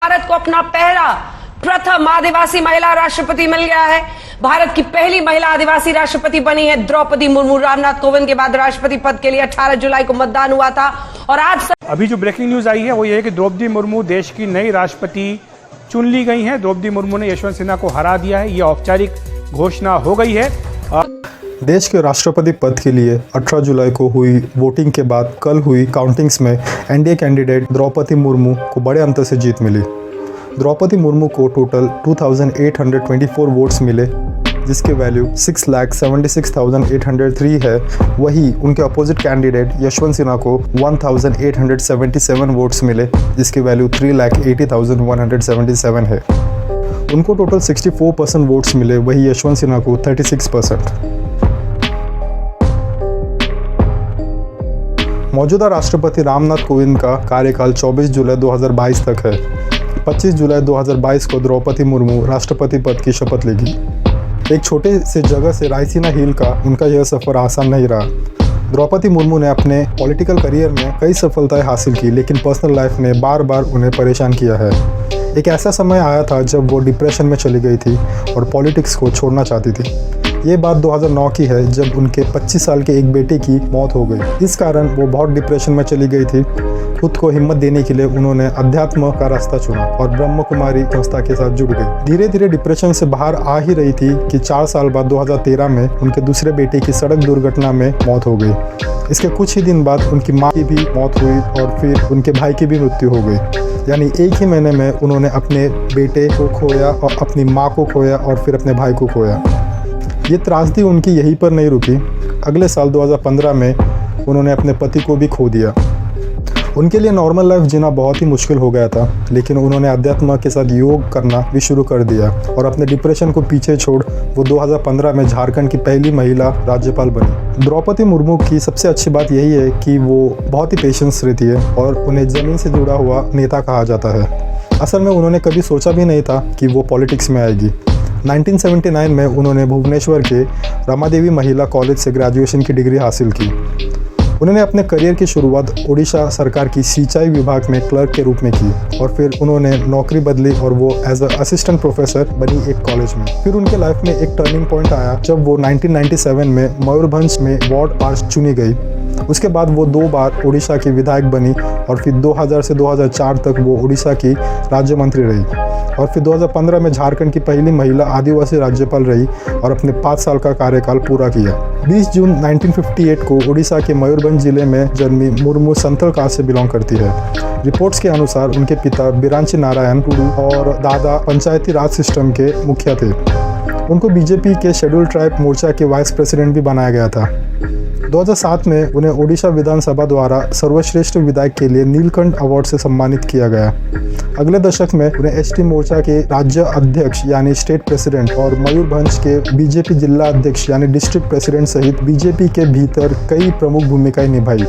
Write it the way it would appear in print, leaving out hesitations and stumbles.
भारत को अपना पहला प्रथम आदिवासी महिला राष्ट्रपति मिल गया है। भारत की पहली महिला आदिवासी राष्ट्रपति बनी है द्रौपदी मुर्मू। रामनाथ कोविंद के बाद राष्ट्रपति पद के लिए 18 जुलाई को मतदान हुआ था और आज अभी जो ब्रेकिंग न्यूज आई है वो ये है कि द्रौपदी मुर्मू देश की नई राष्ट्रपति चुन ली गई हैं। द्रौपदी मुर्मू ने यशवंत सिन्हा को हरा दिया है, ये औपचारिक घोषणा हो गई है। देश के राष्ट्रपति पद के लिए 18 जुलाई को हुई वोटिंग के बाद कल हुई काउंटिंग्स में एनडीए कैंडिडेट द्रौपदी मुर्मू को बड़े अंतर से जीत मिली। द्रौपदी मुर्मू को टोटल 2824 वोट्स मिले, जिसकी वैल्यू 6,76,803 है। वहीं उनके अपोजिट कैंडिडेट यशवंत सिन्हा को 1,877 वोट्स मिले, जिसकी वैल्यू 3,80,177 है। उनको टोटल 64% वोट्स मिले, वहीं यशवंत सिन्हा को 36%। मौजूदा राष्ट्रपति रामनाथ कोविंद का कार्यकाल 24 जुलाई 2022 तक है। 25 जुलाई 2022 को द्रौपदी मुर्मू राष्ट्रपति पद की शपथ लेगी। एक छोटे से जगह से रायसीना हिल का उनका यह सफ़र आसान नहीं रहा। द्रौपदी मुर्मू ने अपने पॉलिटिकल करियर में कई सफलताएं हासिल की, लेकिन पर्सनल लाइफ ने बार बार उन्हें परेशान किया है। एक ऐसा समय आया था जब वो डिप्रेशन में चली गई थी और पॉलिटिक्स को छोड़ना चाहती थी। ये बात 2009 की है, जब उनके 25 साल के एक बेटे की मौत हो गई। इस कारण वो बहुत डिप्रेशन में चली गई थी। खुद को हिम्मत देने के लिए उन्होंने अध्यात्म का रास्ता चुना और ब्रह्म कुमारी संस्था के साथ जुड़ गई। धीरे धीरे डिप्रेशन से बाहर आ ही रही थी कि 4 साल बाद 2013 में उनके दूसरे बेटे की सड़क दुर्घटना में मौत हो गई। इसके कुछ ही दिन बाद उनकी माँ की भी मौत हुई और फिर उनके भाई की भी मृत्यु हो गई। यानी एक ही महीने में उन्होंने अपने बेटे को खोया और अपनी माँ को खोया और फिर अपने भाई को खोया। ये त्रासदी उनकी यहीं पर नहीं रुकी। अगले साल 2015 में उन्होंने अपने पति को भी खो दिया। उनके लिए नॉर्मल लाइफ जीना बहुत ही मुश्किल हो गया था, लेकिन उन्होंने अध्यात्म के साथ योग करना भी शुरू कर दिया और अपने डिप्रेशन को पीछे छोड़ वो 2015 में झारखंड की पहली महिला राज्यपाल बनी। द्रौपदी मुर्मू की सबसे अच्छी बात यही है कि वो बहुत ही पेशेंस रहती है और उन्हें ज़मीन से जुड़ा हुआ नेता कहा जाता है। असल में उन्होंने कभी सोचा भी नहीं था कि वो पॉलिटिक्स में आएगी। 1979 में उन्होंने भुवनेश्वर के रमादेवी महिला कॉलेज से ग्रेजुएशन की डिग्री हासिल की। उन्होंने अपने करियर की शुरुआत ओडिशा सरकार की सिंचाई विभाग में क्लर्क के रूप में की और फिर उन्होंने नौकरी बदली और वो एज अ असिस्टेंट प्रोफेसर बनी एक कॉलेज में। फिर उनके लाइफ में एक टर्निंग पॉइंट आया जब वो 1997 में मयूरभंज में वार्ड पार्षद चुनी गई। उसके बाद वो 2 बार ओडिशा की विधायक बनी और फिर 2000 से 2004 तक वो ओडिशा की राज्य मंत्री रही और फिर 2015 में झारखंड की पहली महिला आदिवासी राज्यपाल रही और अपने 5 साल का कार्यकाल पूरा किया। 20 जून 1958 को ओडिशा के मयूरभंज जिले में जन्मी मुर्मू संथल कास्ट से बिलोंग करती है। रिपोर्ट्स के अनुसार उनके पिता बिरांची नारायण टुडू और दादा पंचायती राज सिस्टम के मुखिया थे। उनको बीजेपी के शेड्यूल ट्राइब मोर्चा के वाइस प्रेसिडेंट भी बनाया गया था। 2007 में उन्हें ओडिशा विधानसभा द्वारा सर्वश्रेष्ठ विधायक के लिए नीलकंठ अवार्ड से सम्मानित किया गया। अगले दशक में उन्हें एसटी मोर्चा के राज्य अध्यक्ष यानी स्टेट प्रेसिडेंट और मयूरभंज के बीजेपी जिला अध्यक्ष यानी डिस्ट्रिक्ट प्रेसिडेंट सहित बीजेपी के भीतर कई प्रमुख भूमिकाएं निभाई।